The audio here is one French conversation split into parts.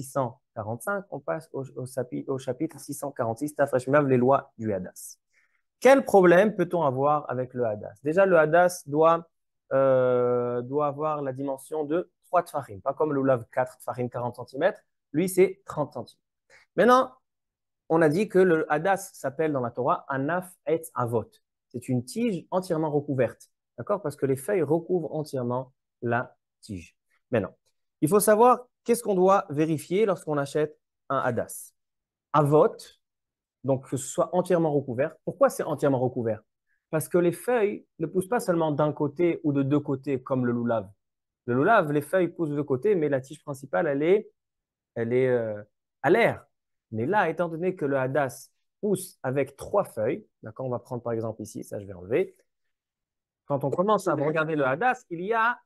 645, on passe au chapitre 646, Tafresh Melav, les lois du Hadas. Quel problème peut-on avoir avec le Hadas? Déjà, le Hadas doit avoir la dimension de 3 tfarim, pas comme le Lulav 4 tfarim 40 cm, lui c'est 30 cm. Maintenant, on a dit que le Hadas s'appelle dans la Torah Anaf et Avot. C'est une tige entièrement recouverte, d'accord? Parce que les feuilles recouvrent entièrement la tige. Maintenant, il faut savoir qu'est-ce qu'on doit vérifier lorsqu'on achète un Hadas. Avot, donc que ce soit entièrement recouvert. Pourquoi c'est entièrement recouvert? Parce que les feuilles ne poussent pas seulement d'un côté ou de deux côtés comme le loulav. Le loulav, les feuilles poussent de deux côtés, mais la tige principale, elle est à l'air. Mais là, étant donné que le hadas pousse avec 3 feuilles, d'accord, on va prendre par exemple ici, ça je vais enlever. Quand on commence à regarder le hadas, il y a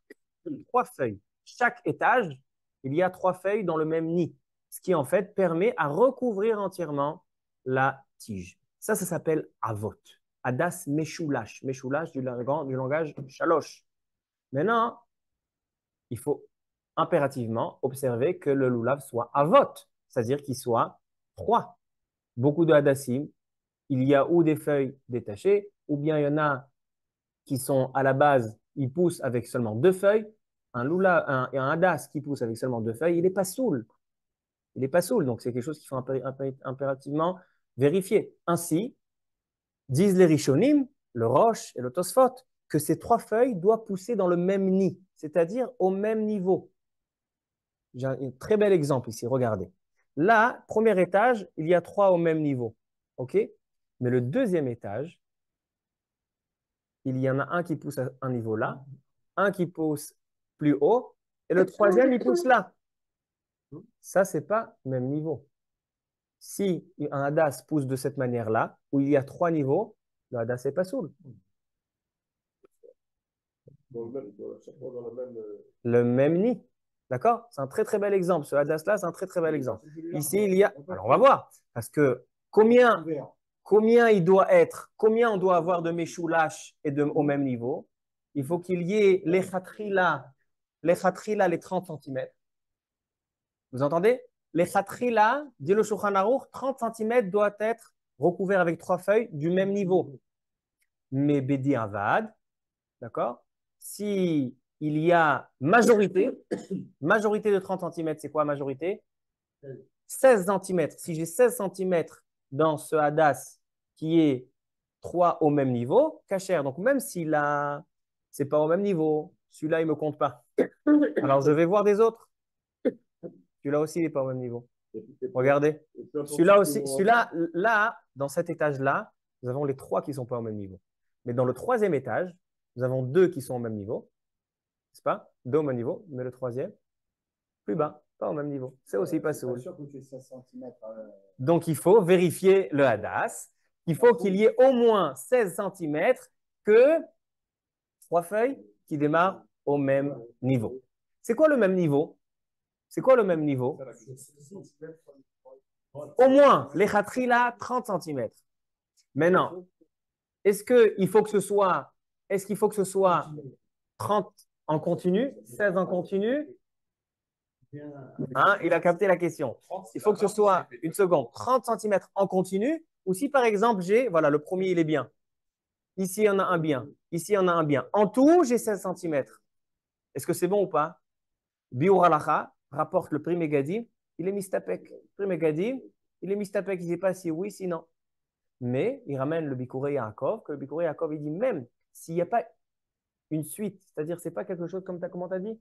3 feuilles. Chaque étage, il y a 3 feuilles dans le même nid, ce qui en fait permet à recouvrir entièrement la tige. Ça s'appelle avot. Hadas meshulash. Meshulash du langage shalosh. Maintenant, il faut impérativement observer que le lulav soit avot, c'est-à-dire qu'il soit 3. Beaucoup de hadassim, il y a ou des feuilles détachées, ou bien il y en a qui sont à la base, ils poussent avec seulement 2 feuilles. Un hadas qui pousse avec seulement 2 feuilles, il n'est pas saoul. Il n'est pas saoul, donc c'est quelque chose qu'il faut impérativement vérifier. Ainsi, disent les Rishonim, le Rosh et le Tosfot, que ces 3 feuilles doivent pousser dans le même nid, c'est-à-dire au même niveau. J'ai un très bel exemple ici, regardez. Là, premier étage, il y a 3 au même niveau. OK? Mais le deuxième étage, il y en a un qui pousse à un niveau là, un qui pousse plus haut, et le troisième, il pousse là. Ça, ce n'est pas le même niveau. Si un hadas pousse de cette manière-là, où il y a 3 niveaux, le hadas n'est pas sourd. Le même nid. D'accord? C'est un très très bel exemple. Ce hadas-là, c'est un très très bel exemple. Ici, il y a. Alors, on va voir. Parce que combien il doit être, combien on doit avoir de Meshoulash au même niveau? Il faut qu'il y ait les khatrila, les 30 cm. Vous entendez? Les khatrila, dit le Shulchan Aruch, 30 cm doit être recouvert avec 3 feuilles du même niveau. Mais Bedi Avad, d'accord? Si il y a majorité de 30 cm, c'est quoi majorité? 16 cm. Si j'ai 16 cm dans ce hadas qui est 3 au même niveau, kasher. Donc même si là, c'est pas au même niveau, celui-là, il ne me compte pas. Alors je vais voir des autres. Celui-là aussi, il n'est pas au même niveau. Regardez. Celui-là aussi, celui-là, là, dans cet étage-là, nous avons les 3 qui ne sont pas au même niveau. Mais dans le troisième étage, nous avons 2 qui sont au même niveau. N'est-ce pas? 2 au même niveau, mais le troisième, plus bas, pas au même niveau. C'est aussi pas soul. Donc, il faut vérifier le hadas. Il faut qu'il y ait au moins 16 cm que 3 feuilles qui démarrent au même niveau. C'est quoi le même niveau? C'est quoi le même niveau? Au moins, les khatrila, 30 cm. Maintenant, est-ce qu'il faut que ce soit 30 en continu, 16 en continu? Hein, il a capté la question. Il faut que ce soit, une seconde, 30 cm en continu, ou si par exemple j'ai, voilà, le premier il est bien. Ici, il y en a un bien. Ici, il y en a un bien. En tout, j'ai 16 cm. Est-ce que c'est bon ou pas? Biur halacha rapporte le prix Megadim, il est mistapek. Le prix Megadim, il est mistapek. Il ne sait pas si oui, si non. Mais il ramène le Bikurei Yaakov, que le Bikurei Yaakov, il dit même s'il n'y a pas une suite, c'est-à-dire ce n'est pas quelque chose comme comment tu as dit,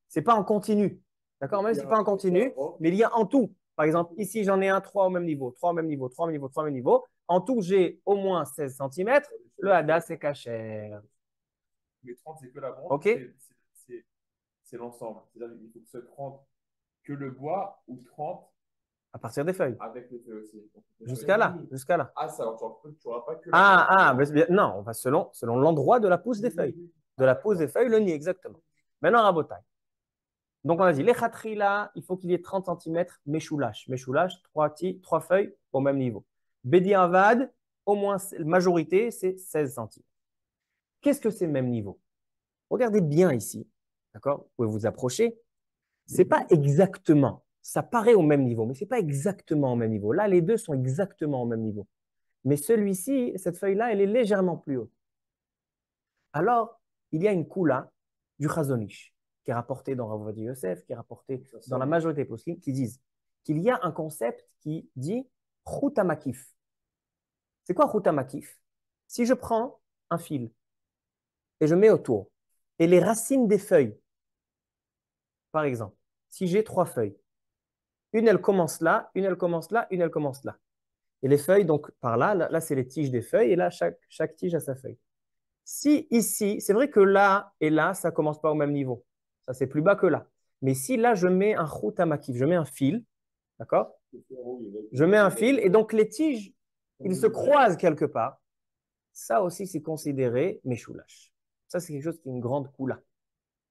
ce n'est pas en continu. D'accord? Même si ce n'est pas en continu, mais il y a en tout. Par exemple, ici, j'en ai un 3 au même niveau, 3 au même niveau, 3 au même niveau, 3 au même niveau. En tout, j'ai au moins 16 cm. Le hadas, c'est kasher. Mais 30, c'est que la branche. OK? C'est l'ensemble. C'est-à-dire qu'il faut que ce 30 que le bois ou 30 à partir des feuilles. Avec les feuilles aussi. Jusqu'à là. Ah, ça, alors tu n'auras pas que non, on va selon l'endroit de la pousse des feuilles. De la pousse des feuilles, le nid, exactement. Maintenant, rabotaille. Donc, on a dit, les khatrila, il faut qu'il y ait 30 cm, meshoulash. Meshoulash, 3 feuilles au même niveau. Bedi avad, au moins, majorité, c'est 16 cm. Qu'est-ce que c'est le même niveau? Regardez bien ici. D'accord? Vous pouvez vous approcher. Ce n'est pas exactement ça paraît au même niveau, mais ce n'est pas exactement au même niveau. Là, les deux sont exactement au même niveau. Mais celui-ci, cette feuille-là, elle est légèrement plus haute. Alors, il y a une koula du Chazonish, qui est rapportée dans Rav Ovadia Yosef, qui est rapportée dans la majorité des poskim, qui disent qu'il y a un concept qui dit Chouta Makif. C'est quoi Chouta Makif? Si je prends un fil et je mets autour, et les racines des feuilles, par exemple, si j'ai 3 feuilles, une elle commence là, une elle commence là, une elle commence là. Et les feuilles, donc par là, là c'est les tiges des feuilles, et là, chaque tige a sa feuille. Si ici, c'est vrai que là et là, ça ne commence pas au même niveau. Ça, c'est plus bas que là. Mais si là, je mets un chouta makif, je mets un fil, d'accord? Je mets un fil, et donc les tiges, ils se croisent quelque part. Ça aussi, c'est considéré méchoulash. Ça, c'est quelque chose qui est une grande coula.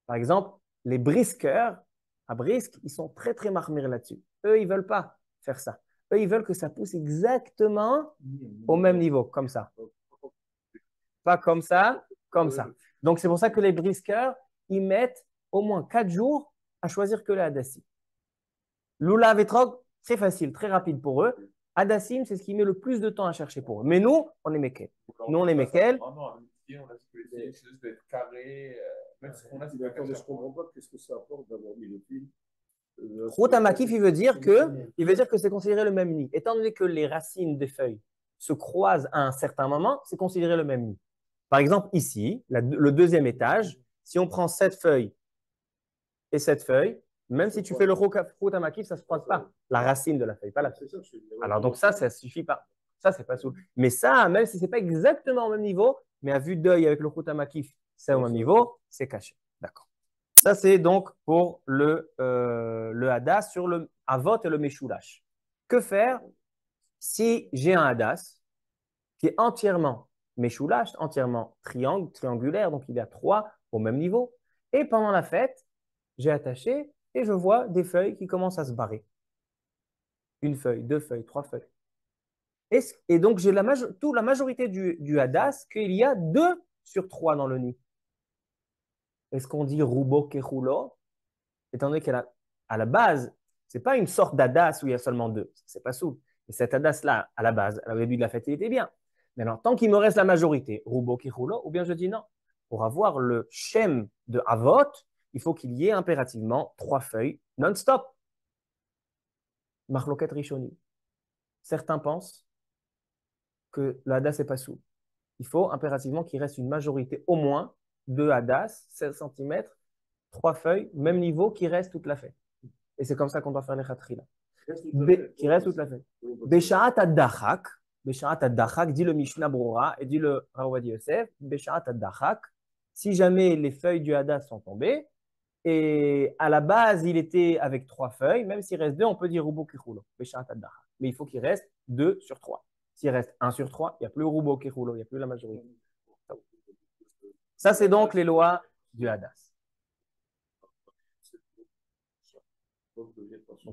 Par exemple, les brisqueurs, à brisque, ils sont très, très marmires là-dessus. Eux, ils ne veulent pas faire ça. Eux, ils veulent que ça pousse exactement au même niveau, comme ça. Pas comme ça, comme ça. Donc, c'est pour ça que les brisqueurs, ils mettent au moins 4 jours à choisir que les hadassim. Lulav et Trog, très facile, très rapide pour eux. Hadassim, c'est ce qui met le plus de temps à chercher pour eux. Mais nous, on est Mekel. Nous, on est Mekel. On a dit que les choses doivent être carrées. Même ce qu'on a, c'est pas d'accord, mais je ne comprends pas qu'est-ce que ça apporte d'avoir mis le fil. Chouta makif, il veut dire que c'est considéré le même nid. Étant donné que les racines des feuilles se croisent à un certain moment, c'est considéré le même nid. Par exemple, ici, le deuxième étage, si on prend cette feuille et cette feuille, même si tu fais le chouta makif, ça ne se croise pas. La racine de la feuille, pas la feuille. Alors donc ça ne suffit pas. Ça, c'est pas soul. Mais ça, même si ce n'est pas exactement au même niveau, mais à vue d'œil avec le chouta makif, c'est au même niveau, c'est caché. D'accord. Ça, c'est donc pour le hadas sur le avot et le meshoulash. Que faire si j'ai un hadas qui est entièrement meshoulash, entièrement triangulaire, donc il y a 3 au même niveau, et pendant la fête, j'ai attaché et je vois des feuilles qui commencent à se barrer. Une feuille, 2 feuilles, 3 feuilles. Et donc, j'ai la majorité du hadas qu'il y a 2 sur 3 dans le nid. Est-ce qu'on dit roubo kechulo? Étant donné qu'à la base, ce n'est pas une sorte d'hadas où il y a seulement 2. C'est pas soul. Et cet hadas-là, à la base, au début de la fête, il était bien. Mais alors, tant qu'il me reste la majorité, roubo kichulo, ou bien je dis non. Pour avoir le shem de Avot, il faut qu'il y ait impérativement 3 feuilles non-stop. Marloket Rishoni. Certains pensent que le hadas n'est pas soul. Il faut impérativement qu'il reste une majorité au moins de hadas, 16 cm, 3 feuilles, même niveau, qui reste toute la fête. Et c'est comme ça qu'on doit faire les khatrila. Qui reste toute la fête. Beshaat ad-dachak, dit le Mishnah Brura et dit le Rav Ovadia Yosef, Beshaat ad-dachak, si jamais les feuilles du hadas sont tombées, et à la base il était avec 3 feuilles, même s'il reste 2, on peut dire Rubo Kichulo, Beshaat ad-dachak. Mais il faut qu'il reste 2 sur 3. S'il reste 1 sur 3, il n'y a plus Rubo Kichulo, il n'y a plus la majorité. Ça, c'est donc les lois du hadas. Donc,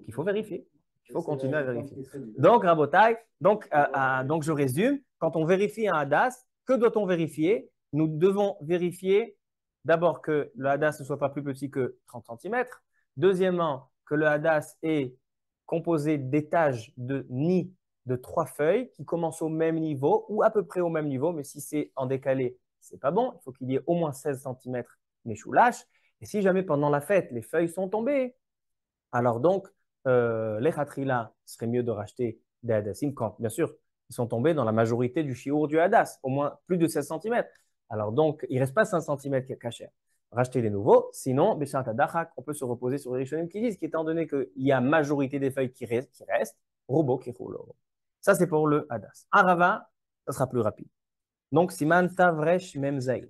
il faut vérifier. Il faut continuer à vérifier. Donc, Rabotai, donc je résume. Quand on vérifie un hadas, que doit-on vérifier? Nous devons vérifier d'abord que le hadas ne soit pas plus petit que 30 cm. Deuxièmement, que le hadas est composé d'étages de nids de 3 feuilles qui commencent au même niveau ou à peu près au même niveau. Mais si c'est en décalé, ce n'est pas bon. Il faut qu'il y ait au moins 16 cm méchoulash. Et si jamais pendant la fête, les feuilles sont tombées, alors donc, les khatrila, ce serait mieux de racheter des hadassim quand, bien sûr, ils sont tombés dans la majorité du chiour du hadas, au moins plus de 16 cm. Alors donc, il ne reste pas 5 cm qui est caché. Racheter les nouveaux. Sinon, Beshat Adachak, on peut se reposer sur les Rishonim qui disent qu'étant donné qu'il y a majorité des feuilles qui restent, Robo Kichulo. Ça, c'est pour le hadas. Arava, ça sera plus rapide. Donc, Siman Tavresh Memzaï.